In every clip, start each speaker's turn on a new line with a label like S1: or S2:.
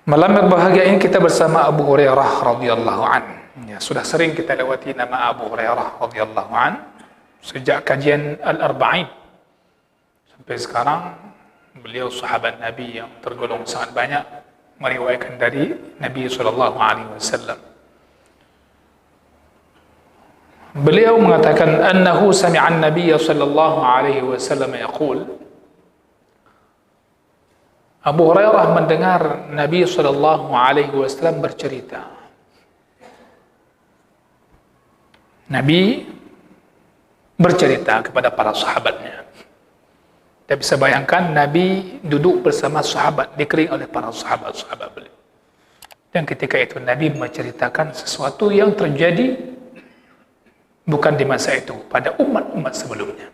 S1: Malam berbahagia ini kita bersama Abu Hurairah radhiyallahu an. Ya, sudah sering kita lewati nama Abu Hurairah radhiyallahu an sejak kajian Al-Arba'in sampai sekarang. Beliau sahabat Nabi yang tergolong sangat banyak meriwayatkan dari Nabi sallallahu alaihi wasallam. Beliau mengatakan annahu sami'a an-nabiy sallallahu alaihi wasallam yaqul, Abu Hurairah mendengar Nabi sallallahu alaihi wasallam bercerita. Nabi bercerita kepada para sahabatnya. Kita bisa bayangkan Nabi duduk bersama sahabat, dikelilingi oleh para sahabat-sahabat beliau. Dan ketika itu Nabi menceritakan sesuatu yang terjadi bukan di masa itu, pada umat-umat sebelumnya.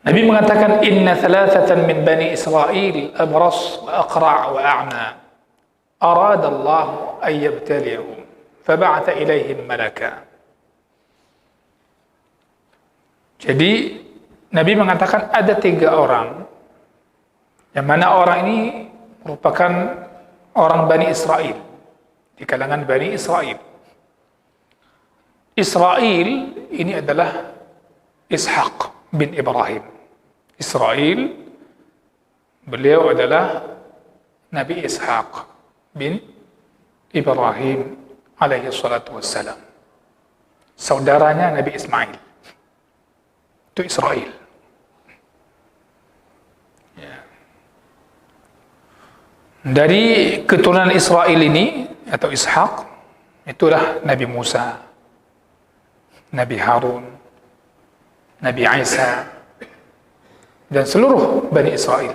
S1: Nabi mengatakan, inna thalathatan min bani Israel abras wa aqra' wa a'ma arada Allah an yabtaliyahum fab'atha ilaihim malaka. Jadi Nabi mengatakan ada 3 orang yang mana orang ini merupakan orang Bani Israel, di kalangan Bani Israel. Israel ini adalah Ishaq bin Ibrahim. Israel, beliau adalah Nabi Ishaq bin Ibrahim alaihi salatu wassalam, saudaranya Nabi Ismail. Itu Israel. Ya. Dari keturunan Israel ini atau Ishaq, itulah Nabi Musa, Nabi Harun, Nabi Isa, dan seluruh Bani Israel.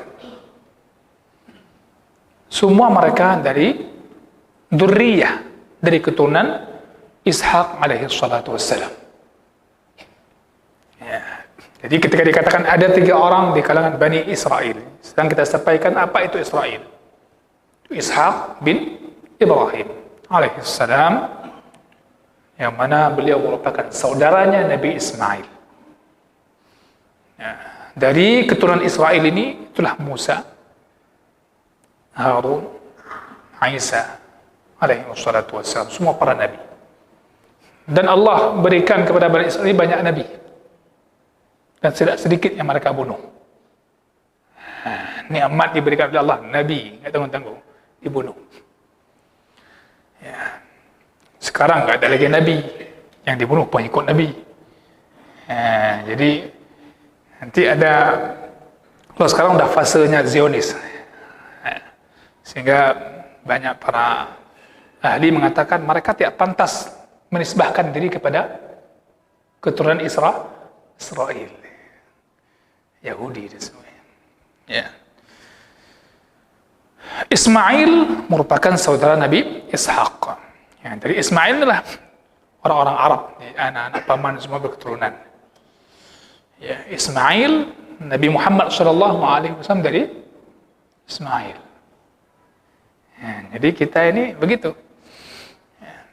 S1: Semua mereka dari dzurriyyah, dari keturunan Ishaq alaihi salatu wassalam. Ya. Jadi ketika dikatakan ada 3 orang di kalangan Bani Israel, sedang kita sampaikan apa itu Israel. Itu Ishaq bin Ibrahim alaihi salam, yang mana beliau merupakan saudaranya Nabi Ismail. Ya. Dari keturunan Israel ini itulah Musa, Harun, Isa alaihi wassalatu wassalam, semua para nabi. Dan Allah berikan kepada Bani Israel banyak nabi, dan tidak sedikit yang mereka bunuh. Nikmat diberikan oleh Allah, nabi enggak tanggung-tanggung dibunuh. Ya. Sekarang enggak ada lagi nabi, yang dibunuh pengikut nabi. Jadi nanti ada, kalau sekarang udah fasenya Zionis, sehingga banyak para ahli mengatakan mereka tidak pantas menisbahkan diri kepada keturunan Israel, Yahudi dan sebagainya. Ya. Ismail merupakan saudara Nabi Ishaq. Ya, dari Ismail adalah orang-orang Arab, anak-anak paman semua berketurunan. Ya, Ismail, Nabi Muhammad sallallahu alaihi wasallam dari Ismail. Ya, jadi kita ini begitu. Ya.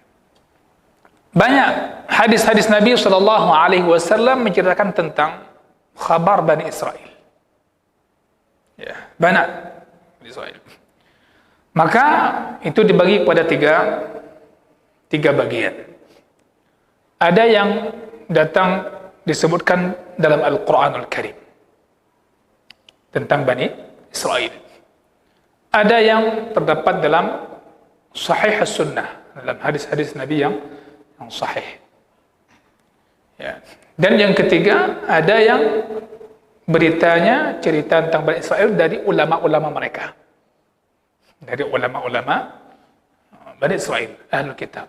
S1: Banyak hadis-hadis Nabi sallallahu alaihi wasallam menceritakan tentang khabar Bani Israel. Ya, banyak Bani Israel. Maka itu dibagi kepada tiga bagian. Ada yang datang disebutkan dalam Al-Quranul Karim tentang Bani Israel. Ada yang terdapat dalam Sahih As-Sunnah, dalam hadis-hadis Nabi yang sahih. Ya. Dan yang ketiga, ada yang beritanya cerita tentang Bani Israel dari ulama-ulama mereka, dari ulama-ulama Bani Israel, Ahlul Kitab,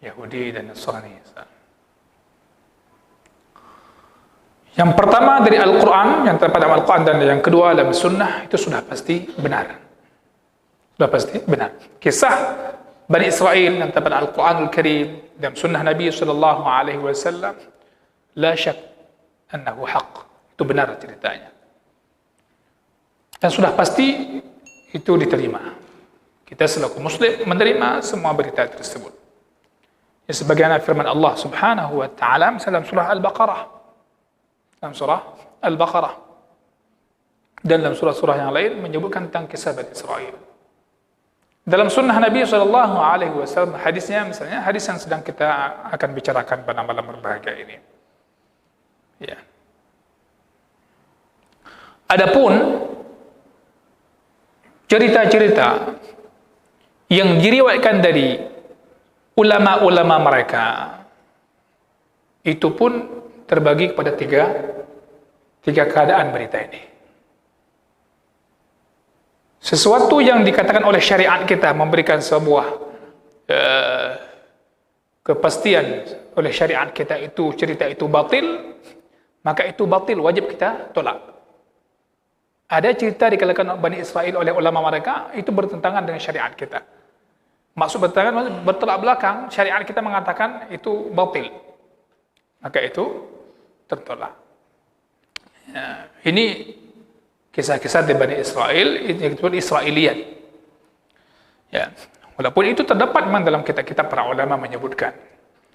S1: Yahudi dan Nasrani. Yang pertama dari Al-Quran, yang terdapat dalam Al-Quran, dan yang kedua dalam Sunnah, itu sudah pasti benar. Sudah pasti benar. Kisah Bani Israel yang terdapat dalam Al-Quranul Karim dan Sunnah Nabi sallallahu alaihi wasallam, la syak annahu haq. Itu benar ceritanya. Dan sudah pasti itu diterima. Kita selaku muslim menerima semua berita tersebut. Ya, sebagaimana firman Allah Subhanahu wa taala dalam surah Al-Baqarah. Dalam surah Al-Baqarah dan dalam surah-surah yang lain menyebutkan tentang kisah Bani Israel. Dalam sunnah Nabi SAW, hadisnya misalnya, hadis yang sedang kita akan bicarakan pada malam berbahagia ini. Ya. Adapun cerita-cerita yang diriwayatkan dari ulama-ulama mereka, itu pun terbagi kepada tiga keadaan berita ini. Sesuatu yang dikatakan oleh syariat kita memberikan sebuah kepastian oleh syariat kita itu cerita itu batil, maka itu batil, wajib kita tolak. Ada cerita di kalangan Bani Israel oleh ulama mereka itu bertentangan dengan syariat kita. Maksud bertentangan, bertolak belakang, syariat kita mengatakan itu batil, maka itu tertolak. Ya, ini kisah-kisah di Bani Israel, yang disebut Israiliyat. Ya, walaupun itu terdapat memang dalam kitab-kitab para ulama menyebutkan,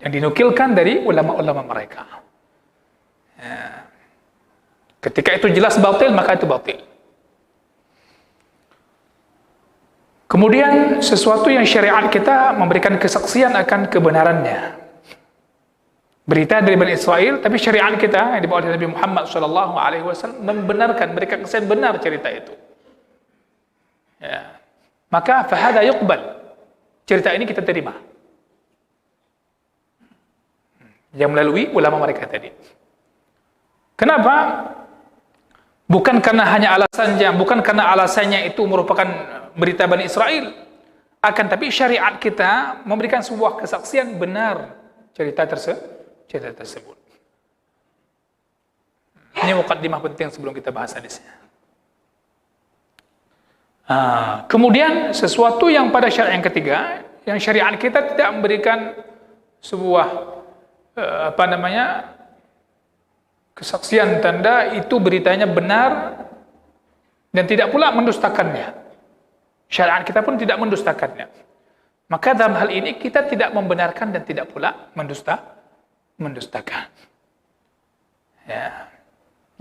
S1: yang dinukilkan dari ulama-ulama mereka. Ya. Ketika itu jelas batil, maka itu batil. Kemudian sesuatu yang syariat kita memberikan kesaksian akan kebenarannya. Berita dari Bani Israel, tapi syariat kita yang dibawa oleh Nabi Muhammad SAW membenarkan, memberikan kesaksian benar cerita itu. Ya. Maka fahada yuqbal. Cerita ini kita terima. Yang melalui ulama mereka tadi. Kenapa? Bukan karena alasannya itu merupakan berita Bani Israel, akan tapi syariat kita memberikan sebuah kesaksian benar cerita tersebut. Ini mukaddimah penting sebelum kita bahas hadisnya. Kemudian sesuatu yang pada syariat yang ketiga, yang syariat kita tidak memberikan sebuah kesaksian tanda itu beritanya benar dan tidak pula mendustakannya. Syariat kita pun tidak mendustakannya. Maka dalam hal ini kita tidak membenarkan dan tidak pula mendustakan. Ya.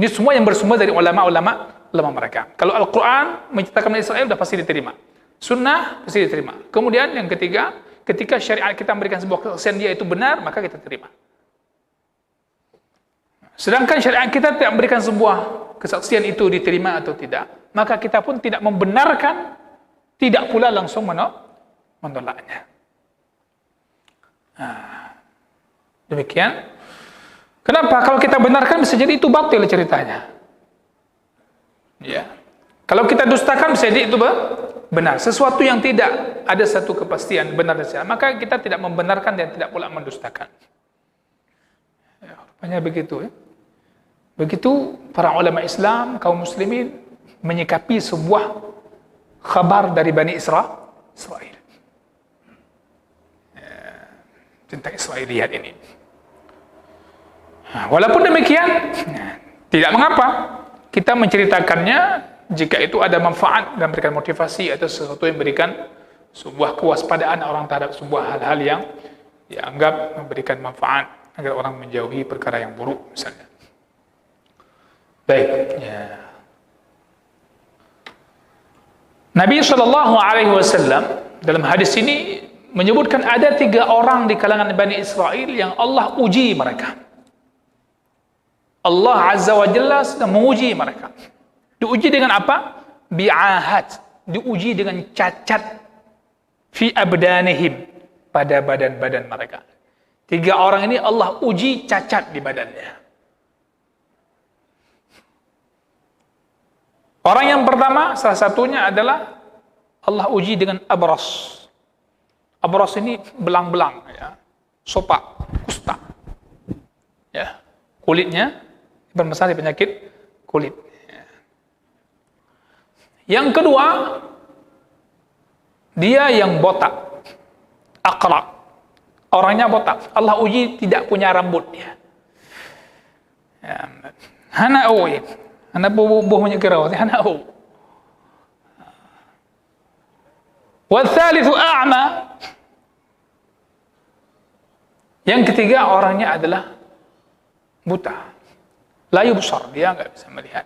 S1: Ini semua yang bersumber dari ulama-ulama mereka. Kalau Al-Quran menceritakan Bani Israel sudah pasti diterima. Sunnah pasti diterima. Kemudian yang ketiga, ketika syariat kita memberikan sebuah kesaksian dia itu benar, maka kita terima. Sedangkan syariat kita tidak memberikan sebuah kesaksian itu diterima atau tidak, maka kita pun tidak membenarkan, tidak pula langsung menolaknya. Demikian. Kenapa? Kalau kita benarkan bisa jadi itu batil ceritanya. Ya. Kalau kita dustakan bisa jadi itu benar. Sesuatu yang tidak ada satu kepastian benar dan salah, maka kita tidak membenarkan dan tidak pula mendustakan. Ya, rupanya begitu ya. Begitu para ulama Islam, kaum muslimin menyikapi sebuah khabar dari Bani Israel. Tentang Israiliyat ini. Walaupun demikian, tidak mengapa kita menceritakannya jika itu ada manfaat dan memberikan motivasi atau sesuatu yang memberikan sebuah kewaspadaan orang terhadap sebuah hal-hal yang dianggap memberikan manfaat agar orang menjauhi perkara yang buruk misalnya. Baik. Ya. Nabi SAW dalam hadis ini menyebutkan ada 3 orang di kalangan Bani Israel yang Allah uji mereka. Allah Azza wa Jalla sedang menguji mereka. Diuji dengan apa? Bi'ahat. Diuji dengan cacat. Fi abdanihim. Pada badan-badan mereka. 3 orang ini Allah uji cacat di badannya. Orang yang pertama, salah satunya adalah Allah uji dengan abras. Abras ini belang-belang, ya. Sopak, kusta. Ya. Kulitnya bermasalah penyakit kulit. Ya. Yang kedua, dia yang botak. Aqra. Orangnya botak. Allah uji tidak punya rambutnya. Ya. Hana'u. Anak bubuh menyekirau, hana'u. Wathalithu a'ma. Yang ketiga orangnya adalah buta. La yubsar, dia enggak bisa melihat.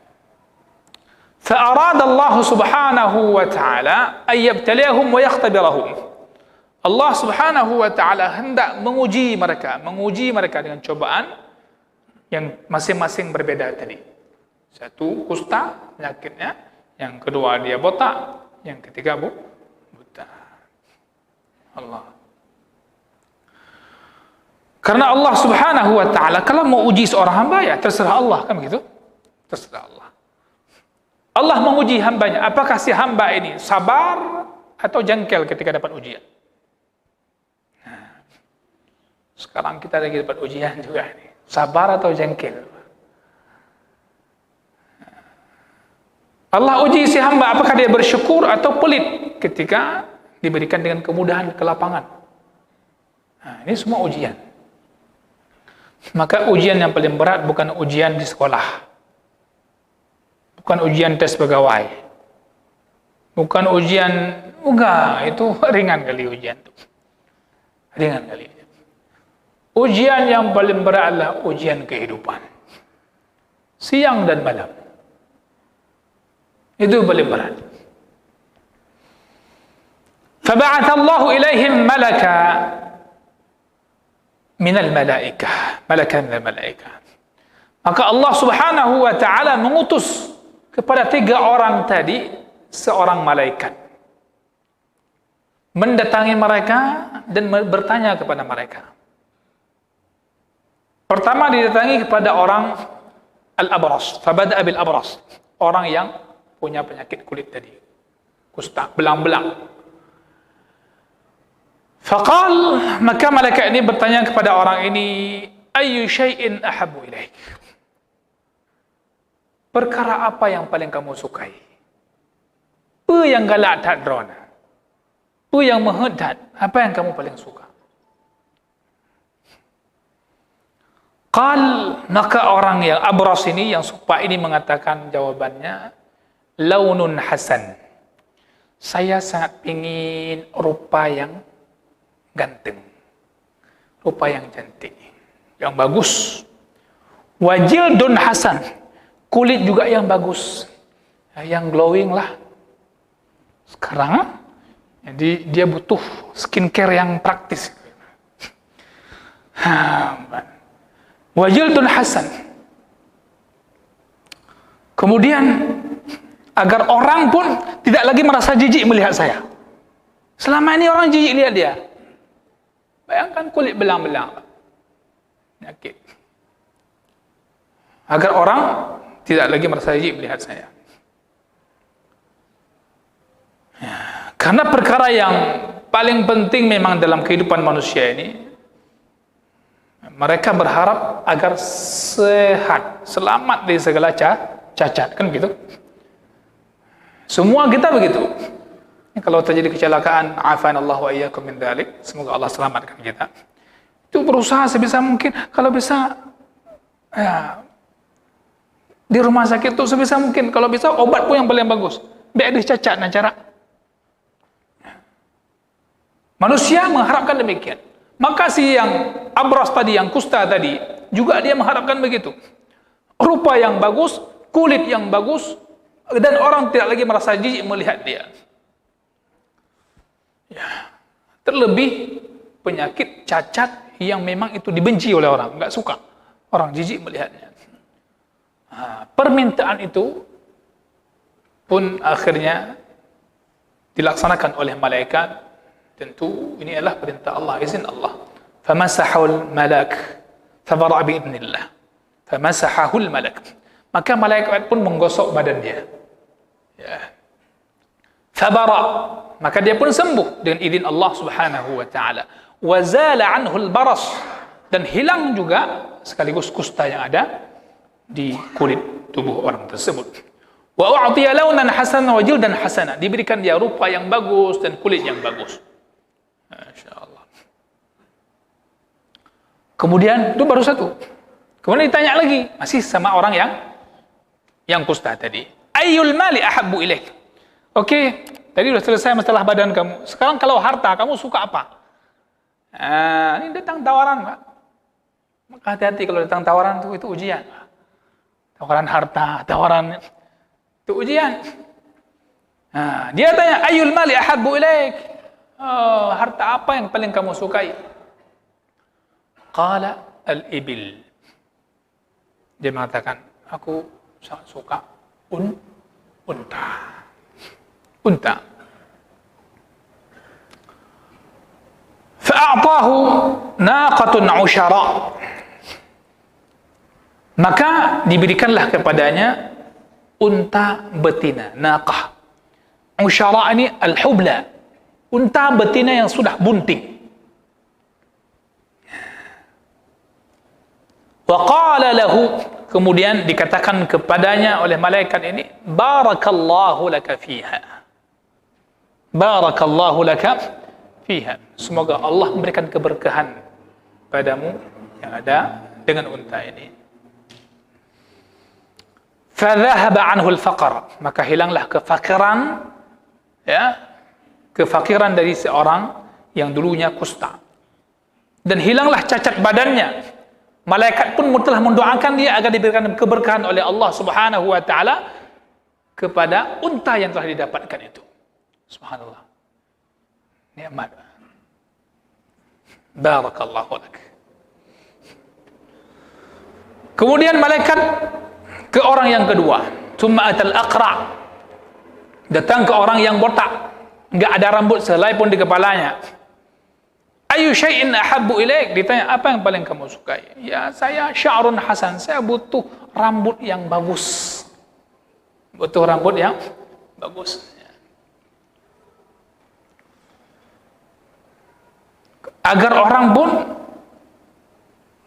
S1: فأراد الله سبحانه وتعالى أن يبتليهم ويختبرهم. Allah Subhanahu wa taala hendak menguji mereka dengan cobaan yang masing-masing berbeda tadi. Satu kusta penyakitnya, yang kedua dia botak, yang ketiga buta. Allah. Karena Allah Subhanahu wa taala kalau mau uji seorang hamba ya terserah Allah, kan begitu? Terserah Allah. Allah menguji hambanya, apakah si hamba ini sabar atau jengkel ketika dapat ujian. Nah, sekarang kita lagi dapat ujian juga nih. Sabar atau jengkel. Allah uji si hamba, apakah dia bersyukur atau pelit ketika diberikan dengan kemudahan, kelapangan. Nah, ini semua ujian. Maka ujian yang paling berat bukan ujian di sekolah. Bukan ujian tes pegawai. Bukan ujian, enggak, itu ringan kali ujian itu. Ringan kali. Ujian yang paling berat adalah ujian kehidupan. Siang dan malam. Itu paling berat. فَبَعَثَ اللَّهُ إِلَيْهِمْ مَلَكًا مِنَ الْمَلَائِكَةِ. Malaikat minal malaikah. Maka Allah Subhanahu wa taala mengutus kepada 3 orang tadi seorang malaikat mendatangi mereka dan bertanya kepada mereka. Pertama didatangi kepada orang al-abras, fabada'a bil abras, orang yang punya penyakit kulit tadi, kusta, belang-belang. Faqal, maka malaikat ini bertanya kepada orang ini, ayyu syai'in ahabbu ilaik? Perkara apa yang paling kamu sukai? Apa yang galak tak drona? Apa yang mehedat? Apa yang kamu paling suka? Qal, maka orang yang abras ini, yang supa ini mengatakan jawabannya, launun hasan. Saya sangat ingin rupa yang ganteng, rupa yang cantik, yang bagus. Wajildun hasan, kulit juga yang bagus, yang glowing lah. Sekarang, jadi dia butuh skincare yang praktis. Wajildun hasan. Kemudian agar orang pun tidak lagi merasa jijik melihat saya. Selama ini orang jijik lihat dia. Bayangkan kulit belang-belang, penyakit. Agar orang tidak lagi merasa jijik melihat saya. Karena perkara yang paling penting memang dalam kehidupan manusia ini, mereka berharap agar sehat, selamat dari segala cacat, kan begitu? Semua kita begitu. Kalau terjadi kecelakaan, afanallahu wa iyyakum min dzalik, semoga Allah selamatkan kita. Itu berusaha sebisa mungkin, kalau bisa ya, di rumah sakit itu sebisa mungkin, kalau bisa obat pun yang paling bagus. Biar ada cacat dan cara. Manusia mengharapkan demikian. Maka si yang abras tadi, yang kusta tadi, juga dia mengharapkan begitu. Rupa yang bagus, kulit yang bagus, dan orang tidak lagi merasa jijik melihat dia. Ya. Terlebih penyakit cacat yang memang itu dibenci oleh orang, enggak suka. Orang jijik melihatnya. Permintaan itu pun akhirnya dilaksanakan oleh malaikat. Tentu ini adalah perintah Allah, izin Allah. Famasahul malak, fabara bi'idnillah. Famasahul malak. Maka malaikat pun menggosok badan dia. Ya. Fabara, maka dia pun sembuh dengan izin Allah Subhanahu wa taala. Wa zala anhu al-baras, dan hilang juga sekaligus kusta yang ada di kulit tubuh orang tersebut. Wa u'tiya launan hasanan wa jildan hasana, diberikan dia rupa yang bagus dan kulit yang bagus. Masyaallah. Kemudian itu baru satu. Kemudian ditanya lagi, masih sama orang yang kusta tadi. Ayyul mali ahabbu ilaik? Oke, tadi sudah selesai masalah badan kamu. Sekarang kalau harta, kamu suka apa? Ini datang tawaran, Pak. Maka hati-hati kalau datang tawaran itu ujian. Tawaran harta, tawaran Itu ujian. Dia tanya, ayul mali ahabbu ilaik? Harta apa yang paling kamu sukai? Qala al-ibil. Dia mengatakan, aku sangat suka unta. Unta. Fa'a'tahu naqatun 'usyara. Maka diberikanlah kepadanya unta betina, naqah. Usyara ini al-hubla, unta betina yang sudah bunting. Wa qala lahu, kemudian dikatakan kepadanya oleh malaikat ini, barakallahu laka fiha. Barakallahu laka fiha. Semoga Allah memberikan keberkahan padamu yang ada dengan unta ini. Fadhahaba anhu al-faqr, maka hilanglah kefakiran, ya, kefakiran dari seorang yang dulunya kusta, dan hilanglah cacat badannya. Malaikat pun telah mendoakan dia agar diberikan keberkahan oleh Allah Subhanahu wa taala kepada unta yang telah didapatkan itu. Subhanallah. Nikmat. Barakallahu lak. Kemudian malaikat ke orang yang kedua, tsumma atal aqra, datang ke orang yang botak, enggak ada rambut selai pun di kepalanya. Ayu syai'in ahabbu ilaik? Ditanya, apa yang paling kamu sukai? Ya, saya sya'run hasan, saya butuh rambut yang bagus. Butuh rambut yang bagus. Agar orang pun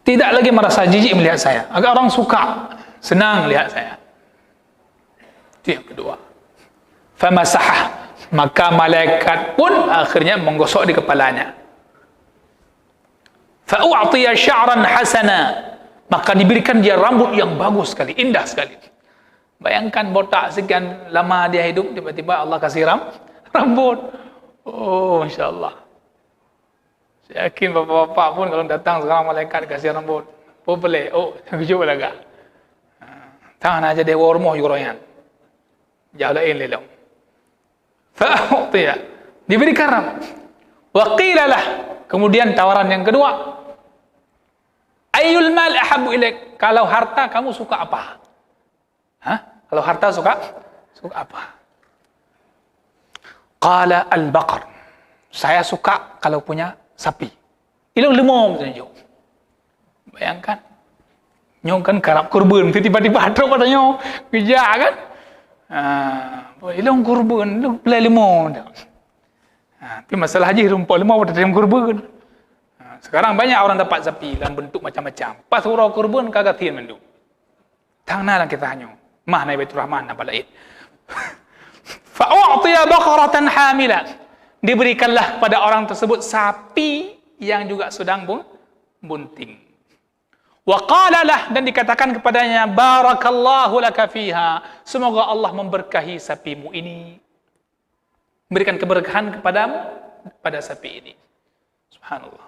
S1: tidak lagi merasa jijik melihat saya, agar orang suka, senang lihat saya. Itu yang kedua. Famasahah, maka malaikat pun akhirnya menggosok di kepalanya. Fa'u'tiya sya'ran hasana, maka diberikan dia rambut yang bagus sekali, indah sekali. Bayangkan botak sekian lama dia hidup, tiba-tiba Allah kasih rambut. Oh, insyaAllah. Saya yakin bapak-bapak pun kalau datang sekarang malaikat kasih rambut, boleh. Oh, cuba lagak. Tangan aja dia warmoh juga royan. Jalain lelam. Fa'u'tiya, diberikan rambut. Wa qilalah, kemudian tawaran yang kedua, ayyul mal ahabbu ilaik? Kalau harta kamu suka apa? Kalau harta suka apa? Qala al-baqar. Saya suka kalau punya sapi. Ilmu lemong saja. Bayangkan. Nyong kan karap kurban, tiba-tiba ada pada nyong. Bijak kan? Ilmu kurban, ilmu pelai lemong. Tapi masalah haji rumput lemong pada dalam kurban. Sekarang banyak orang dapat sapi dalam bentuk macam-macam. Pas surau kurban kagak tin mendu. Tang nalang kita hanyo. Mah na Baitur Rahman na balaid. Fa u'tiya baqaratan hamila. Diberikanlah pada orang tersebut sapi yang juga sedang bunting. Wa qala lah, dan dikatakan kepadanya, barakallahu laka fiha. Semoga Allah memberkahi sapimu ini. Memberikan keberkahan kepadamu pada sapi ini. Subhanallah.